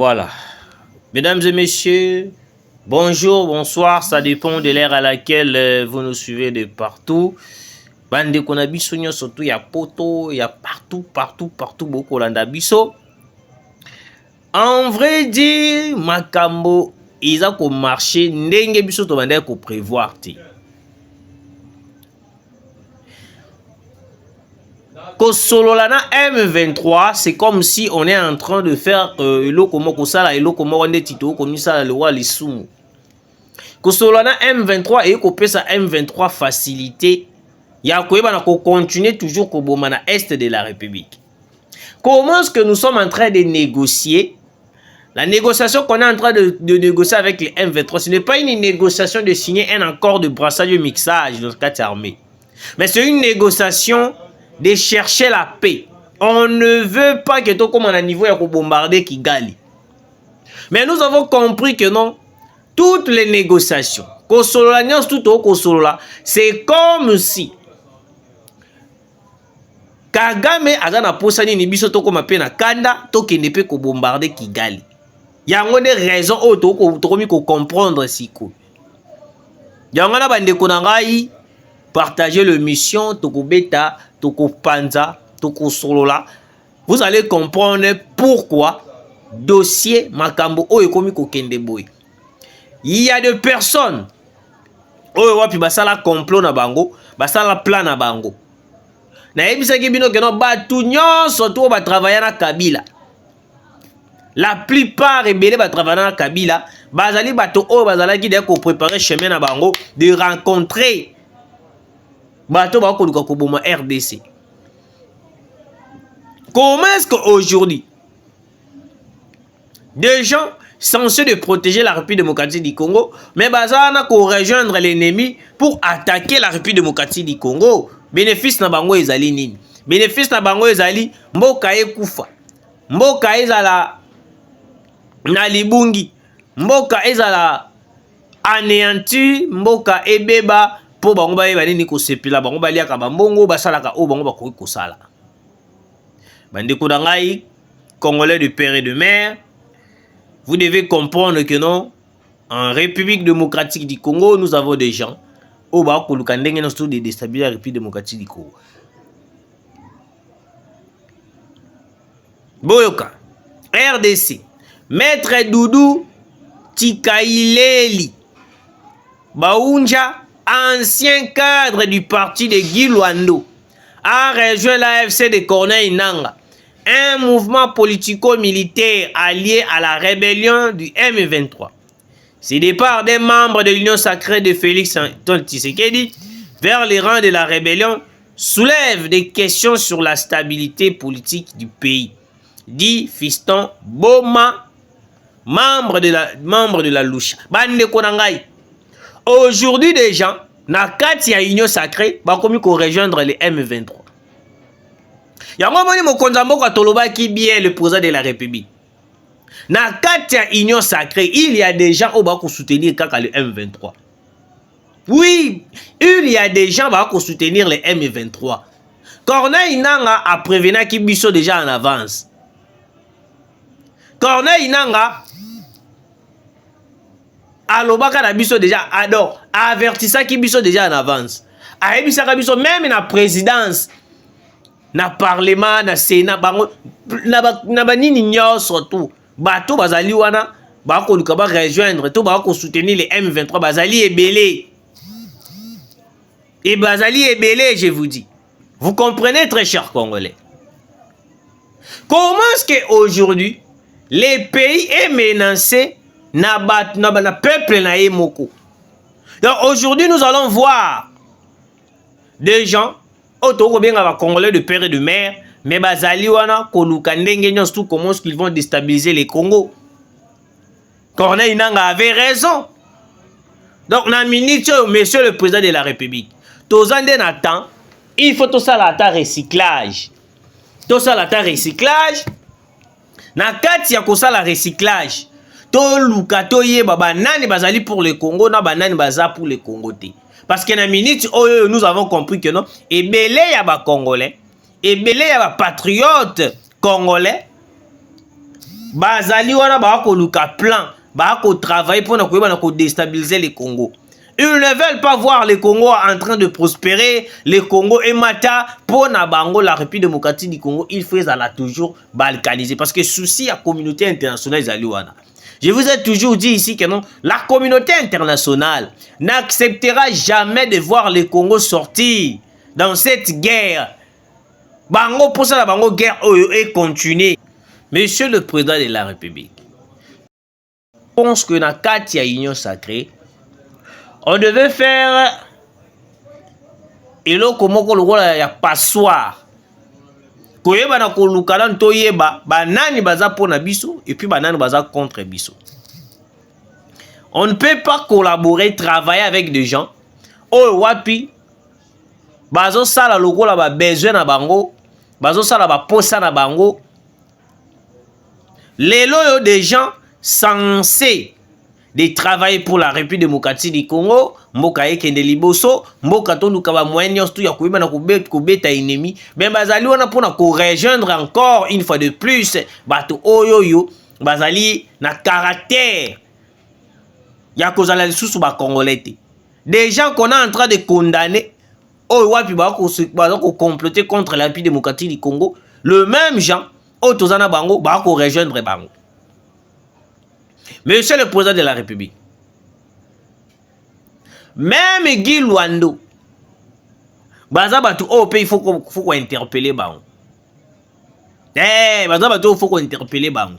Voilà. Mesdames et messieurs, bonjour, bonsoir, ça dépend de l'ère à laquelle vous nous suivez de partout. Bande konabiso surtout il y a poto, il y a partout beaucoup landabiso. En vrai dire, makambo ils a ko marché ndenge biso to bande ko prévoir ti. Kosolola na M23, c'est comme si on est en train de faire eloko moko sala eloko moko nde tito comme ça le roi Lisumu. Kosolola na M23 et ko pesa M23 facilité ya koyeba na ko continuer toujours ko boma na est de la République. Comment est-ce que nous sommes en train de négocier? La négociation qu'on est en train de négocier avec les M23, ce n'est pas une négociation de signer un accord de brassage et mixage dans ce cas armé. Mais c'est une négociation de chercher la paix. On ne veut pas que tout comme on a niveau à bombarder Kigali. Mais nous avons compris que non, toutes les négociations, c'est comme si Kagame azana posani ni biso toko mapena kanda to kende pe ko bombarder Kigali. Yango des raisons auto ko comprendre siko. Yango na bande ko ngai partager le mission toko beta toko panza toko solola. Vous allez comprendre pourquoi dossier makambo oyo komi ko kende boy. Il y a des personnes oyo wapi basala complot na bango, basala plan na bango. Na ebisaki bino que non batu nyonso to ba travailler na Kabila. La plupart rebelle ba travailler na Kabila, bazali bato o bazalaki de ko préparer chemin na bango de rencontrer bato ba ko luka ko boma RDC. Comment est-ce qu'aujourd'hui des gens censés de protéger la République démocratique du Congo, mais bazana ko rejoindre l'ennemi pour attaquer la République démocratique du Congo? Bénéfice na bango ezali nini? Bénéfice na bango ezali mboka ekufa. Mboka ezala na libungi. Mboka ezala anéanti, mboka ebeba po bango ba yeba nini ko sepila bango baliaka bambongo basalaka o bango bakoki kosala. Bandeko na ngai Congolais de père et de mère, vous devez comprendre que non, en République démocratique du Congo, nous avons des gens au bas ko lukandenge na sto de déstabiliser la République démocratique du Congo. Boyoka RDC Maître Doudou Tikaileli Baounja, ancien cadre du parti de Guy Luando, a rejoint l'AFC de Corneille Nangaa, un mouvement politico-militaire allié à la rébellion du M23. Ce départ des membres de l'Union sacrée de Félix Antoine Tshisekedi vers les rangs de la rébellion soulève des questions sur la stabilité politique du pays, dit Fiston Boma, membre de la Loucha. Bande Konangai. Aujourd'hui, des gens, na kati ya Union sacrée, bakomi ko rejoindre les M23. Yango moni mokonza mboka tolobaki bien le président de la République. Na kati ya Union sacrée, il y a des gens qui vont soutenir le M23. Oui, il y a des gens qui vont soutenir le M23. Corneille Nangaa a prévenu qui biso déjà en avance. Corneille Nangaa alobaka na biso déjà adore avertissa qui biso déjà en avance. A ebisaka biso même na présidence, na parlement, na sénat, bango na banini nyonso tout. Bato bazali wana bako luka ba rejoindre to bako soutenir les M23 bazali ebélé. Et bazali ebélé, je vous dis. Vous comprenez, très chers Congolais. Comment est-ce que aujourd'hui les pays est menacé na peuple na yemoko? Donc aujourd'hui nous allons voir des gens autour bien va Congolais de père et de mère, mais bazali wana koluka ndenge nyonso comment est-ce qu'ils vont déstabiliser les Congo. Corneille Nangaa avait raison. Donc na minute monsieur le président de la République, tozande na temps, il faut tout ça la recyclage. Tout ça la recyclage. Na kati ya ko sala recyclage. To luka to yeba banani bazali pour le Congo na banani baza pour le Congo te. Parce que na minute nous avons compris que non, et belé ya ba Congolais, et belé ya ba patriotes congolais, bazali wana bako luka plan, bako travailler pour na déstabiliser le Congo. Ils ne veulent pas voir le Congo en train de prospérer, le Congo et mata pour na bango la République démocratique du Congo, il faut la toujours balkaniser parce que souci à communauté internationale zali wana. Je vous ai toujours dit ici que non, la communauté internationale n'acceptera jamais de voir le Congo sortir dans cette guerre. Bango pour ça la bango guerre et continuer. Monsieur le président de la République, je pense que dans le cadre de l'Union sacrée, on devait faire et là comment le rôle ya passoire. Koyeba na kolukala ntoyeba banani baza pona biso et puis banani baza contre biso. On ne peut pas collaborer, travailler avec des gens oh wapi bazo sala lokola ba besoin na bango, bazo sala ba posa na bango. Les loyaux des gens censés de travailler pour la République démocratique du Congo, mboka ekende liboso, mboka tonduka ba moyen nyonso ya koyeba na kobeta ennemi, mais bazali wana pona ko rejoindre encore une fois de plus bato oyoyo bazali na caractère ya kozala lisusu ba congolais. Des gens qu'on est en train de condamner oh wapi ba ko comploter contre la République démocratique du Congo, le même gens oh tozana bango ba ko rejoindre bango. Monsieur le président de la République, même Guy Luando, Bazabatu, oh, il faut interpeller Baon. Bazabatu, il faut interpeller Baon.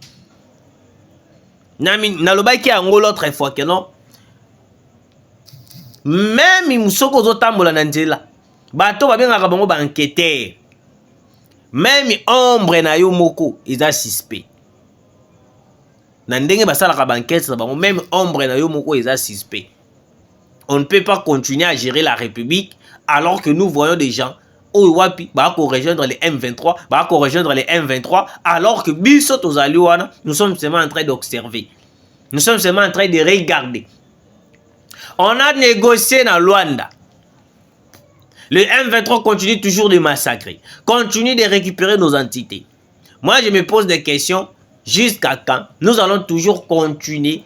Naloba qui a un l'autre fois que non. Même Moussoko Zotambola Nandela, Bato va bien à Rabango enquêter. Même ombre na yo moko, ils a suspect. Nandenge basala ka banquette même ombre na yo moko eza suspect. On ne peut pas continuer à gérer la République alors que nous voyons des gens oh wapi ba ko rejoindre les M23, ba ko rejoindre les M23 alors que biso tozali wana nous sommes seulement en train d'observer. Nous sommes seulement en train de regarder. On a négocié dans Luanda. Le M23 continue toujours de massacrer, continue de récupérer nos entités. Moi je me pose des questions. Jusqu'à quand nous allons toujours continuer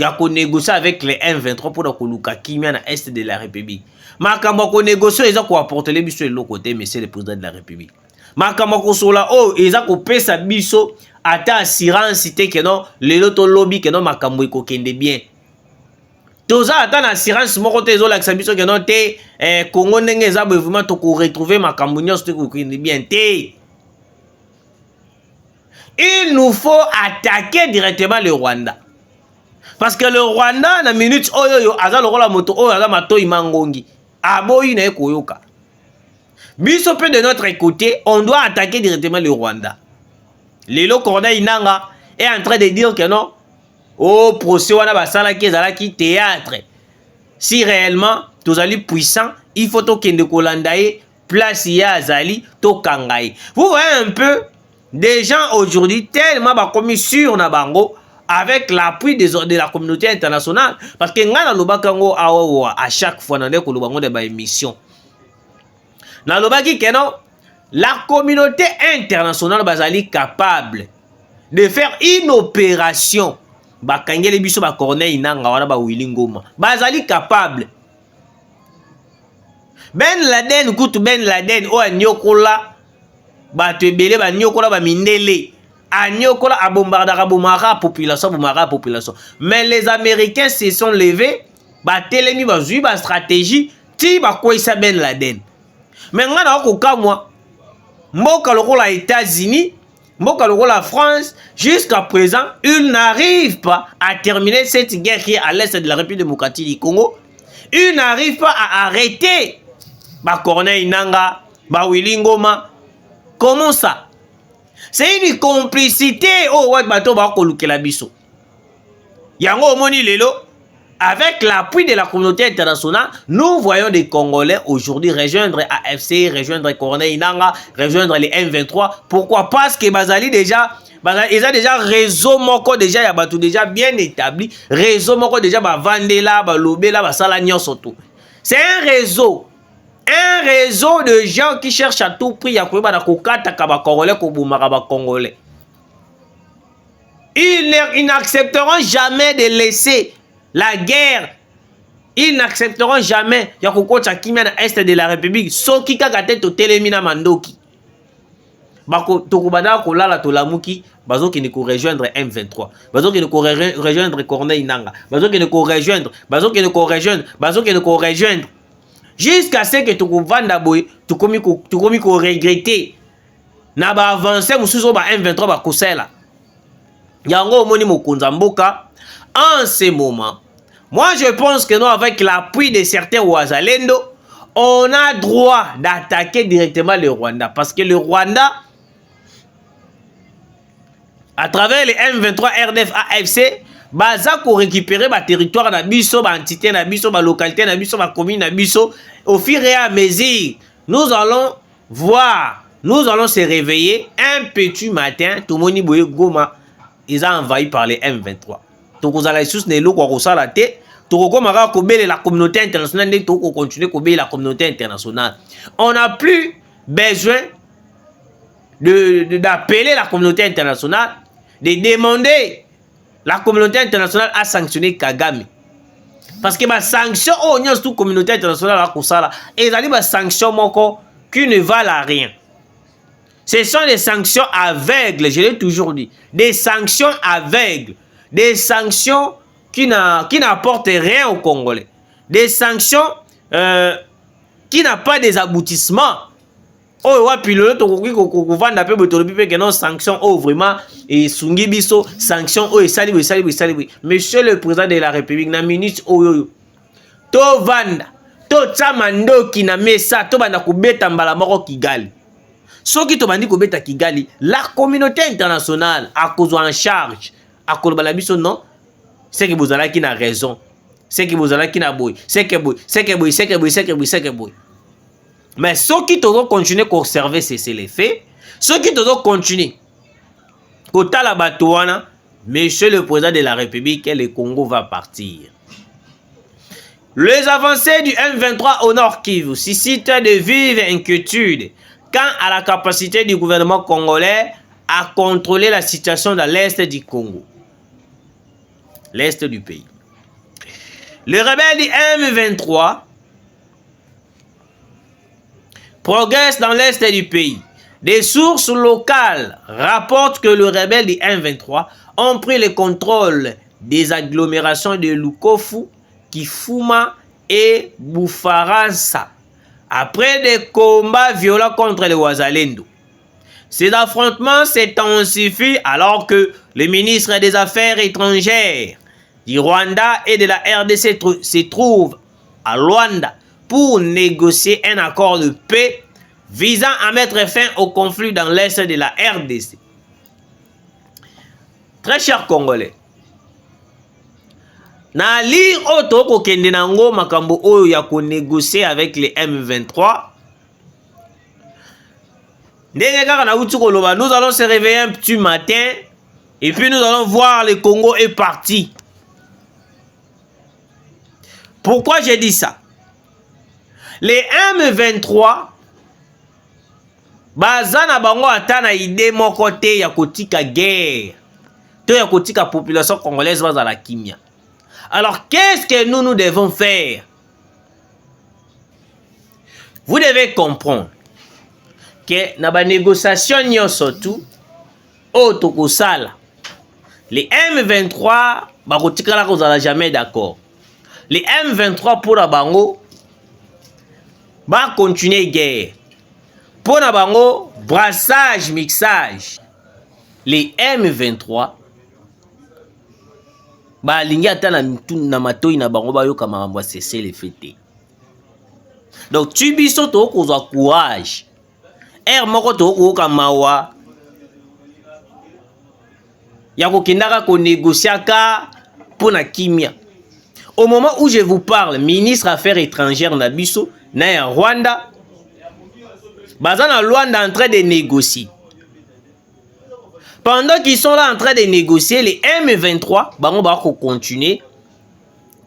à négocier avec les M23 pour que Kimia na est de la République. Makambo ko négocier ils ont ko apporter les biso de l'autre côté monsieur le président de la République. Makambo ko sola oh ils ont ko pesa biso ata assurance cité que non les autres lobby que non makambo ko kende bien. Toza ata na assurance moko te zo la biso que non te Congo ndenge za vraiment to ko retrouver makambo nyos te ko kende bien te. Il nous faut attaquer directement le Rwanda. Parce que le Rwanda, na minute, oyo, aza lokola moto, oyo, aza mato imangongi. Aboyi na ekoyoka. Biso peu de notre côté, on doit attaquer directement le Rwanda. Lelo Corneille Nangaa est en train de dire que non, oh, procès wana basala ki ezala ki théâtre. Si réellement, tozali puissant, il faut to kende kolandaye, place ya azali, to kangaye. Vous voyez un peu, des gens aujourd'hui tellement commis sur Nabango avec l'appui de la communauté internationale. Parce que nga na lobakango à chaque fois dans les kolobango de ba émission. Na lobaki que non, la communauté internationale bazali capable de faire une opération. Bakangele biso ba Corneille Nangaa wana ba Willy Ngoma. Bazali capable. Ben Laden kutu Ben Laden o anyokola bato ebele ba nyokola ba mindele anyokola a bombardaka population mais les Américains se sont levés ba telemi ba zui ba stratégie ti ba koisa Ben Laden mais ngana ko kamwa mboka lokola États-Unis mboka lokola France jusqu'à présent ils n'arrivent pas à terminer cette guerre qui est à l'est de la République démocratique du Congo. Ils n'arrivent pas à arrêter ba Corneille Nangaa ba Willy Ngoma. Comment ça? C'est une complicité. Oh, ouais, bateau va kolukela biso. Yango omoni lelo, avec l'appui de la communauté internationale, nous voyons des Congolais aujourd'hui rejoindre AFC, rejoindre Corneille Nangaa, rejoindre les M23. Pourquoi? Parce que Bazali déjà, ils ont déjà réseau moko déjà, ya batou déjà bien établi. Réseau moko déjà, ba Vandela, ba Lobela, ba Salagnon surtout. C'est un réseau. Un réseau de gens qui cherchent à tout prix à Congolais. Ils n'accepteront jamais de laisser la guerre. Ils n'accepteront jamais ya kokota kimia na est de la République. Soki kaka te to telemina mandoki. Bako tokubanda kolala to lamuki bazoki ne ko rejoindre M23. Bazoki ne ko rejoindre Corneille Nangaa. Bazoki ne ko rejoindre. Bazoki ne ko rejoindre. Bazoki ne ko rejoindre. Jusqu'à ce que tokuvanda boy tukomi ko regretter. Na ba avancer musuzo ba M23 ba kosela. Yango omoni mokonza mboka en ce moment. Moi, je pense que nous, avec l'appui de certains Wazalendo, on a droit d'attaquer directement le Rwanda. Parce que le Rwanda, à travers les M23 RDF AFC, baza ko récupérer ba territoire na biso, ba entité na biso, ba localité na biso, ba commune na biso. Au fur et à mesure, nous allons voir, nous allons se réveiller un petit matin. Tout le monde boye Goma, ils ont envahi par les M23. Tokozala sous nelo kwa kosala te. Tokokomaka kobele la communauté internationale et toko continuer kobele la communauté internationale. On n'a plus besoin d'appeler la communauté internationale, de demander la communauté internationale à sanctionner Kagame. Parce que ma sanction au niveau de la communauté internationale à Kosala, et ça dit ma sanction moko qui ne valent à rien. Ce sont des sanctions aveugles, je l'ai toujours dit, des sanctions aveugles, des sanctions qui n'apportent rien aux Congolais. Des sanctions qui n'ont pas des aboutissements. Oh, ouais, puis le sanctions, oh, vraiment, et sungi biso, sanctions, oh, et salibi. Monsieur le président de la République, na minute, oh, yo, to vanda, to tsamando ki na mesa, to banda kubeta mbala moko Kigali. Ce qui te bandi kubeta Kigali, la communauté internationale a causé en charge, a causé biso, non? C'est que vous avez qui n'a raison. C'est que vous avez qui n'a boy. C'est que boy. Mais ceux qui doivent continuer à observer c'est les faits. Ceux qui doivent continuer. Kota la batouana, monsieur le président de la République, le Congo va partir. Les avancées du M23 au Nord Kivu suscitent de vives inquiétudes quant à la capacité du gouvernement congolais à contrôler la situation dans l'est du Congo. L'est du pays. Le rebelle du M23 progresse dans l'est du pays. Des sources locales rapportent que le rebelle du M23 ont pris le contrôle des agglomérations de Lukofu, Kifuma et Boufaransa après des combats violents contre les Wazalendo. Ces affrontements s'intensifient alors que le ministre des Affaires étrangères du Rwanda et de la RDC se trouve à Luanda pour négocier un accord de paix visant à mettre fin au conflit dans l'est de la RDC. Très chers Congolais, na lire auto ko kende nango makambo oyo ya ko négocier avec les M23. Nous allons se réveiller un petit matin et puis nous allons voir le Congo est parti. Pourquoi j'ai dit ça? Les M23 bazana bango atana idée mon côté ya kotika guerre. To ya kotika population congolaise bazala kimia. Alors qu'est-ce que nous devons faire? Vous devez comprendre que na ba négociation surtout au tokosala les M23 bakotikala kozala jamais d'accord. Les M23 pour la bango va continuer guerre. Pour la bango brassage mixage. Les M23 ba lingi ata na matoi na bango ba yoka makambo cesser les fêtes. Donc tu biso to kozwa courage. Moko to ka mawa ya kokindaka ko négociaka pour na kimia. Au moment où je vous parle, ministre Affaires étrangères na biso na Rwanda bazana Rwanda en train de négocier. Pendant qu'ils sont là en train de négocier, les M23 bango ba ko continuer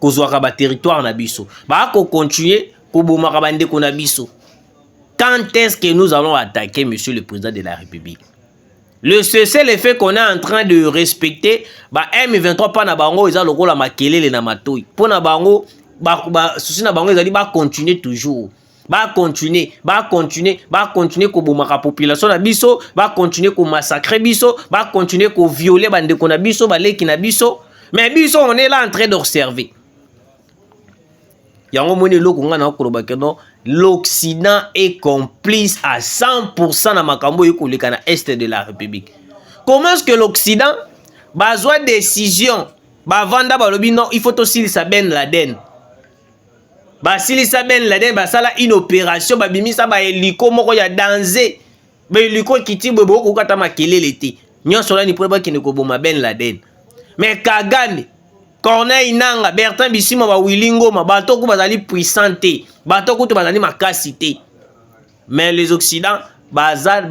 kozwaka ba territoire na biso. Ba ko continuer ko bomaka bande ko na biso. Quand est-ce que nous allons attaquer, monsieur le président de la République? Le cessez-le-feu qu'on est en train de respecter, bah M23 pas na bango ils ont le rôle à makelele na matoi. Pour na bango, souci na bango ils ont dit bah continuer toujours. Ba continuer ko bomaka population na biso, ba continuer ko massacrer biso, ba continuer ko violer bande ko na biso, ba leki na biso. Mais biso on est là en train d'observer. Yango moni loko nga na koloba ke non, l'Occident est complice à 100% na makambo yokoleka na est de la République. Comment est-ce que l'Occident bazwa décision ba vanda ba lobi non, il faut aussi sa Ben Laden. Ba silisa Ben Laden ba sala une opération ba bimisa ba hélico moko ya danger. Ba hélico kiti bo ko kata makelele te. Nyonso la ni po ba kine ko boma Ben Laden. Mais Kagame, Corneille Nanga, Bertrand Bissimo ba Wilingo ma bato ko bazali puissante. Bato ko to bazali makasité. Mais les Occidents bazal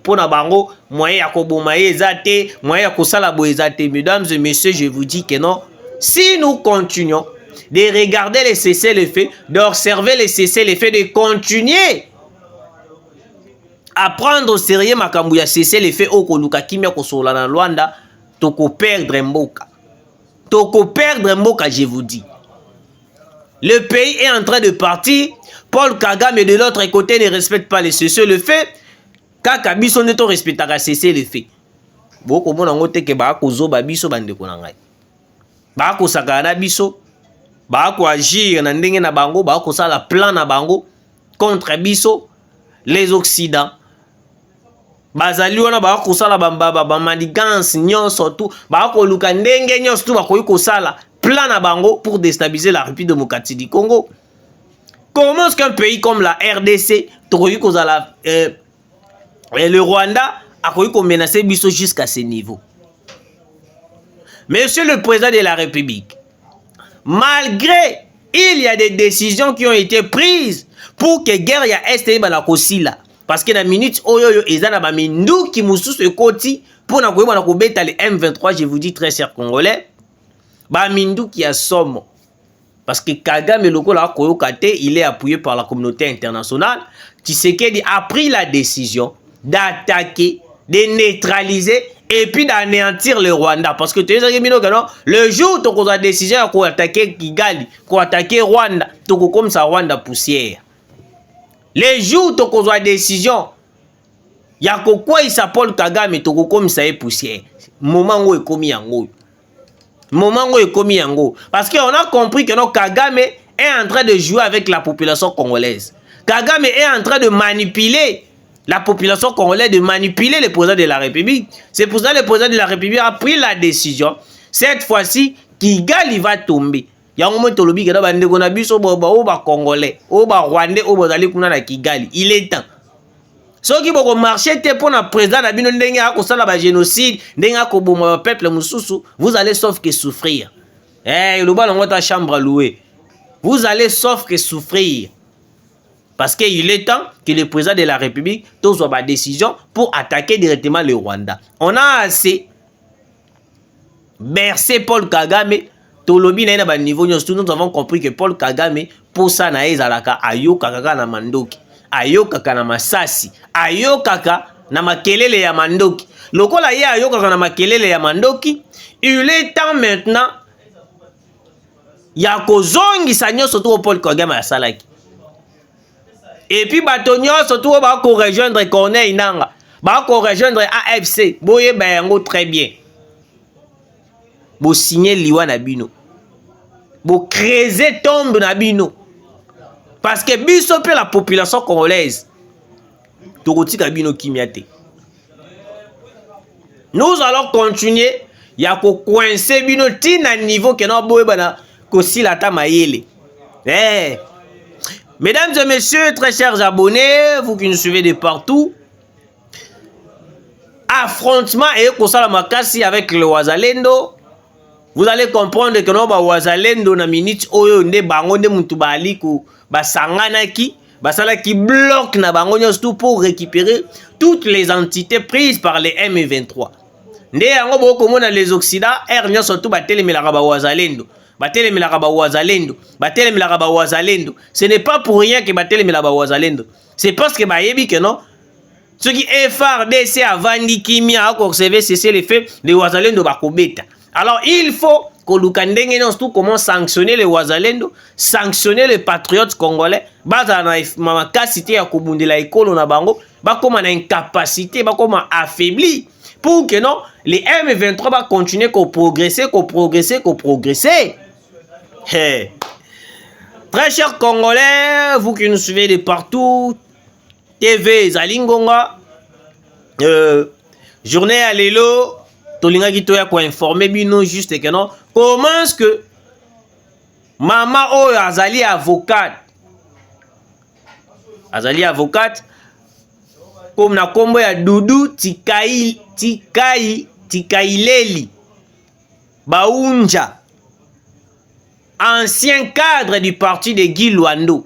pour na bango moyen ya ko boma ezate, moyen ya ko sala bo ezate. Mesdames et messieurs, je vous dis que non, si nous continuons de regarder les cessez-le-feu, d'observer les cessez-le-feu, de continuer à prendre au sérieux makambu ya cessez-le-feu okoluka kimia kosola na Luanda, toko perdre mboka. Toko perdre mboka, je vous dis. Le pays est en train de partir. Paul Kagame de l'autre côté ne respecte pas les cessez-le-feu. Kaka biso neto respectaka cessez-le-feu. Boko mona ngote ke ba kozo ba biso bande ko na ngai. Ba ko sakana biso. Ba ko agir na ndenge na bango, ba ko sala plan na bango contre biso les Occidents. Bazali wana ba ko sala ba manigance nyonso tout, ba ko luka ndenge nyonso tout ba ko sala plan na bango pour déstabiliser la République démocratique du Congo. Comment est-ce qu'un pays comme la RDC, le Rwanda a menacé biso jusqu'à ce niveau? Monsieur le président de la République, malgré il y a des décisions qui ont été prises pour que guerre ya este ba la kosila, parce que na minute oyo ezana ba mindu ki mususu ekoti pour na koyeba na kobeta le M23, je vous dis très cher congolais, ba mindu ki a somo. Parce que Kagame lokola koyokate, il est appuyé par la communauté internationale. Tshisekedi a pris la décision d'attaquer, de neutraliser et puis d'anéantir le Rwanda. Parce que tu sais le jour où tu as décision de attaquer Kigali, pour attaquer Rwanda, tu as comme ça Rwanda poussière. Le jour où tu as décision, il y a quoi il s'appelle Kagame, tu as comme ça poussière. Moment où il commis en haut. Moment où il commis en haut. Parce qu'on a compris que non, Kagame est en train de jouer avec la population congolaise. Kagame est en train de manipuler la population congolaise, de manipuler le président de la République. C'est pour ça que le président de la République a pris la décision. Cette fois-ci, Kigali va tomber. Il y a un moment où il y a un Congolais, un Rwandais, un Kigali. Il est temps. Ceux qui vont marcher pour le président de génocide, peuple vous allez sauf que souffrir. Le chambre à louer. Vous allez sauf que souffrir. Parce qu'il est temps que le président de la République soit ma décision pour attaquer directement le Rwanda. On a assez bercé Paul Kagame. Nous avons compris que Paul Kagame, pour ça, ayo kaka na mandoki, ayo kaka na masasi, ayo kaka na makelele ya mandoki. Lokola ye ayo kaka na makelele ya mandoki, il est temps maintenant ya kozongisa nyonso to Paul Kagame asalaki. Et puis batonyo surtout ba ko rejoindre Corneille Nanga, ba ko rejoindre AFC, boye bayango très bien. Bo signer liwa na bino. Bo creuser tombe na bino. Parce que biso pe la population congolaise. Tokotika bino kimiate. Nous allons continuer ya ko coincer bino tina niveau que no boye bana ko silata mayele. Mesdames et messieurs, très chers abonnés, vous qui nous suivez de partout, affrontement et Kosala Makasi avec le Wazalendo, vous allez comprendre que non, Wazalendo na minute oyo nde bango nde mutu bali ko basangana ki basala qui bloque na bango nyonso pour récupérer toutes les entités prises par les M23. Nde yango boko mona les Occidents er nyonso tout batelemelaka ba Wazalendo. Ce n'est pas pour rien que Wazalendo. C'est parce que bayebi que non, Ce qui est FARDC a vendu Kimia a observé cesser les faits, les Wazalendo bakobeta. Alors il faut que Lukandenge tout comment sanctionner les Wazalendo, sanctionner les patriotes congolais, baza na capacité ya kobundela ekolo na bango, ba comme na incapacité, ba comme affaibli pour que non les M23 va continuer qu'on progresser. Hey. Très chers Congolais, vous qui nous suivez de partout, TV Zalingonga, journée à l'élo, Tolinga Gitoya ko informer bino juste que non, comment est-ce que maman Oyo Azali avocate, comme na kombo ya Dudu Tikaileli Baunja, ancien cadre du parti de Guy Luando,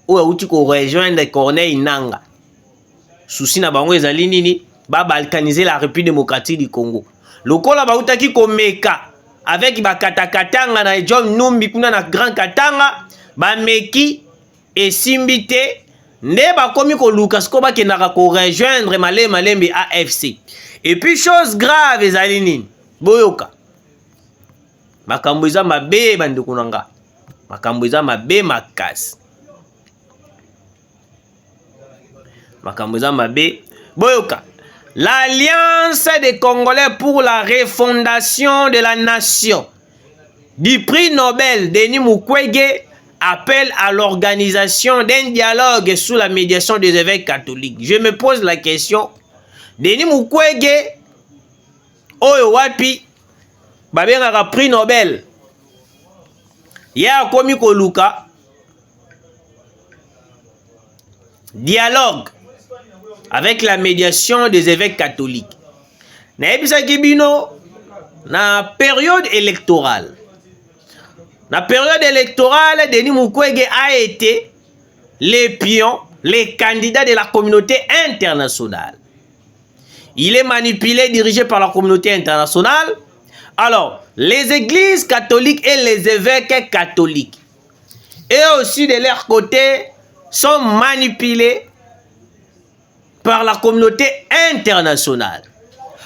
ou a ko rejoindre Corneille Nangaa. Souci na bango ezali nini ba balkaniser la République démocratique du Congo. Lokola ba utaki komeka avec ba katakatanga na John Numbi kuna na Grand Katanga ba meki et simbité ne ba komi ko Lucas ko ba kenaka ko rejoindre malembe AFC. Et puis chose grave ezali nini boyoka makambo eza mabe bandeko nanga, makambo eza mabe makasi, makambo eza mabe boyoka. L'Alliance des Congolais pour la refondation de la nation du prix Nobel Denis Mukwege appelle à l'organisation d'un dialogue sous la médiation des évêques catholiques. Je me pose la question, Denis Mukwege oyo wapi babengaka prix Nobel ya komi koluka dialogue avec la médiation des évêques catholiques. Naebisaki bino na période électorale. Na période électorale, Denis Mukwege a été les pions, les candidats de la communauté internationale. Il est manipulé, dirigé par la communauté internationale. Alors, les églises catholiques et les évêques catholiques, et aussi de leur côté, sont manipulés par la communauté internationale.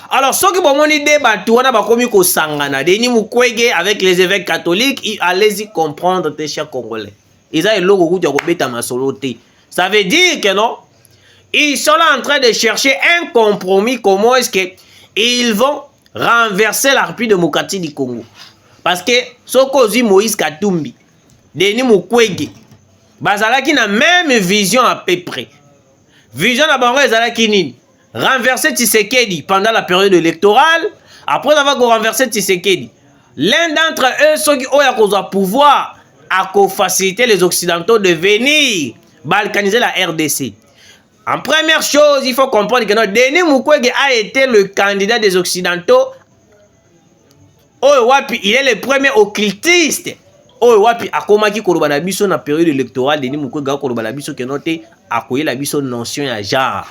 Alors, ceux qui ont dit que Sangana, Denis Mukwege avec les évêques catholiques, allez-y comprendre, tes chers Congolais. Ils ont le logo de Robeta Masoloté. Ça veut dire que non, ils sont là en train de chercher un compromis. Comment est-ce qu'ils vont renverser la République démocratique du Congo? Parce que ce que Moïse Katumbi, Denis Mukwege, bazalaki na même vision à peu près. Vision à bango ezalaki nini? Renverser Tshisekedi pendant la période électorale. Après avoir renversé Tshisekedi, l'un d'entre eux, ceux qui ont le pouvoir, a facilité les Occidentaux de venir balkaniser la RDC. En première chose, il faut comprendre que notre Denis Mukwege a été le candidat des Occidentaux. Il est le premier occultiste. Wapi akomaki koloba na biso na période électorale. Denis Mukwege koloba na biso que noté akoye la biso notion ya genre.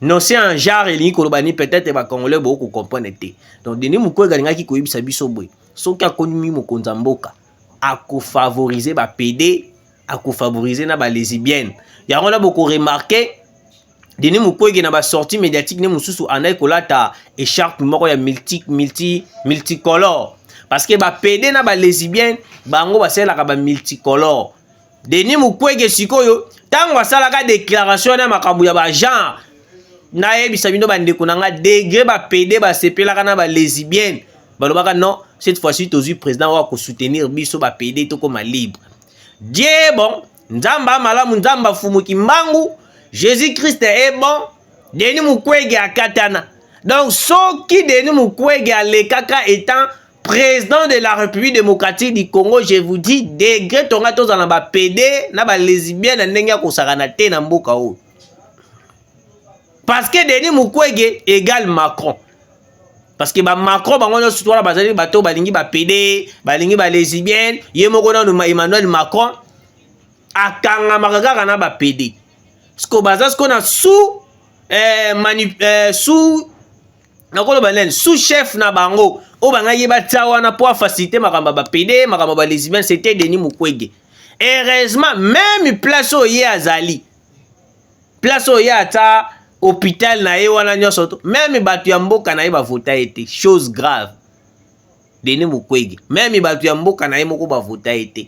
Notion en genre elingi koloba ni peut-être ba Congolais beaucoup comprendre te. Donc Denis Mukwege alingaki koyebisa biso boy. Soki akonimi mokonza mboka ako favoriser ba PD, ako favoriser na ba lesbienne. Ya on a beaucoup remarqué Denis Mukwege na ba sortie médiatique ne mususu anay kolata écharpe moko ya multicolore. Parce que ba PD na ba lesbienne bango baselaka ba multicolore. Denis Mukwege sikoyo tango asalaka déclaration na makambo ya ba genre na yebisa bino bandeko nanga degré ba PD ba sepelaka na ba lesbienne balobaka non cette fois-ci tozu président wa ko soutenir biso ba PD to koma libre. Dieu bon, nzamba malamu nzamba fumuki mbangu, Jésus-Christ est bon, Denis Mukwege akatana. Donc soki Denis Mukwege alekaka étant président de la République démocratique du Congo, je vous dis, degré tonga toza na ba PD na ba lesbienne ndenge akosaka te na mboka o. Parce que Denis Mukwege égale Macron. Parce que Macron bango no sutwala bazali bato balingi ba PD, balingi ba lesbienne, yemoko na Emmanuel Macron akanga makaka na ba PD. Sko baza sko na sous sous chef na bango o banga yeba tsawana pour faciliter makamba ba PD makamba ba lesbienne, c'était Denis Mukwege. Heureusement même place o ye azali place o ye ata hôpital na ye wana nyonso to même bato ya mboka na ye bavota ete chose grave. Denis Mukwege même bato ya mboka na ye moko bavota ete.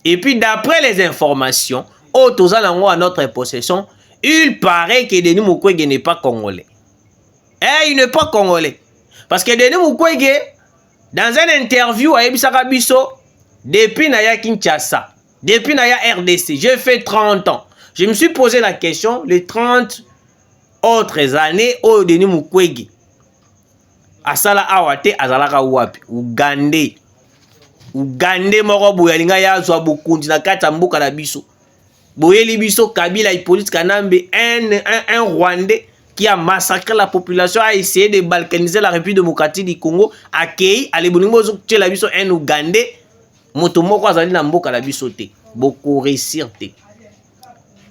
Et puis d'après les informations autour à notre possession, il paraît que Denis Mukwege n'est pas congolais. Il n'est pas congolais. Parce que Denis Mukwege, dans une interview à Ebisaka Biso, depuis Naya Kinshasa, depuis Naya RDC, j'ai fait 30 ans. Je me suis posé la question, les 30 autres années, où Denis Mukwege, Asala Awate, Azalaka Wapi, Ugandais. Ugandais moko boyalinga ya zwa bokundi na kati mboka na biso. Boyeli biso Kabila Hippolyte Kanambe, un Rwandais qui a massacré la population, a essayé de balkaniser la République démocratique du Congo, accueilli à l'ébonimo zokche la biso un Ougandais, moto moko azali na mboka la biso te. Boko réussir te.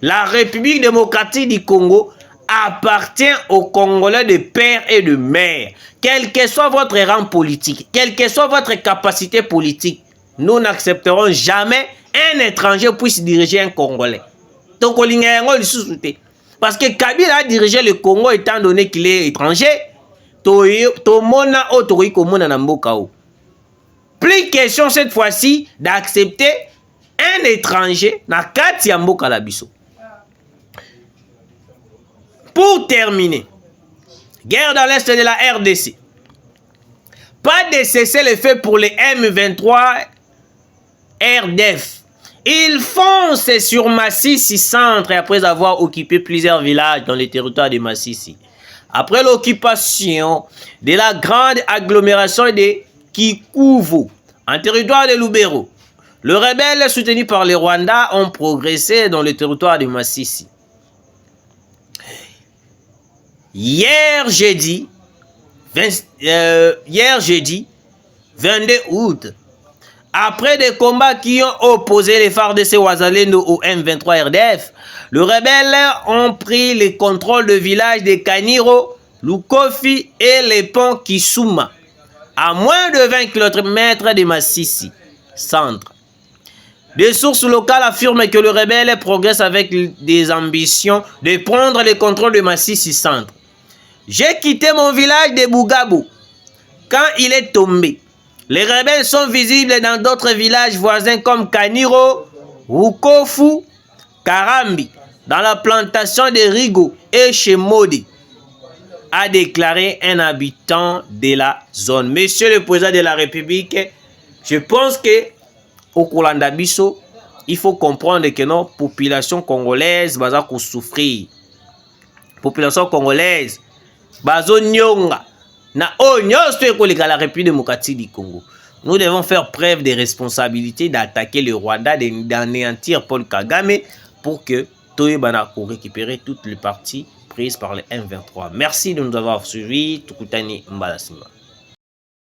La République démocratique du Congo appartient aux Congolais de père et de mère. Quel que soit votre rang politique, quelle que soit votre capacité politique, nous n'accepterons jamais un étranger puisse diriger un Congolais. Donc, parce que Kabila a dirigé le Congo étant donné qu'il est étranger. Plus question cette fois-ci d'accepter un étranger na kati ya mboka la biso. Pour terminer, guerre dans l'est de la RDC. Pas de cessez-le-feu pour les M23 RDF. Ils foncent sur Massissi centre après avoir occupé plusieurs villages dans le territoire de Massissi. Après l'occupation de la grande agglomération de Kikuvu, en territoire de Lubero, les rebelles soutenus par les Rwandais ont progressé dans le territoire de Massissi. Hier jeudi 22 août, après des combats qui ont opposé les FARDC Wazalendo au M23 RDF, les rebelles ont pris le contrôle du village de Kaniro, Lukofi et les ponts Kisuma, à moins de 20 km de Massissi centre. Des sources locales affirment que le rebelle progresse avec des ambitions de prendre le contrôle de Massissi centre. J'ai quitté mon village de Bougabou quand il est tombé. Les rebelles sont visibles dans d'autres villages voisins comme Kaniro, Rukofu, Karambi, dans la plantation de Rigo et chez Modi, a déclaré un habitant de la zone. Monsieur le président de la République, je pense que au Kolandabiso, il faut comprendre que nos populations congolaises vont souffrir. Population congolaise, bazo nyonga na la République démocratique du Congo. Nous devons faire preuve de responsabilité d'attaquer le Rwanda, d'anéantir Paul Kagame pour que Toyebana pour récupérer toutes les parties prises par les M23. Merci de nous avoir suivis. Tukutani Mbalasima.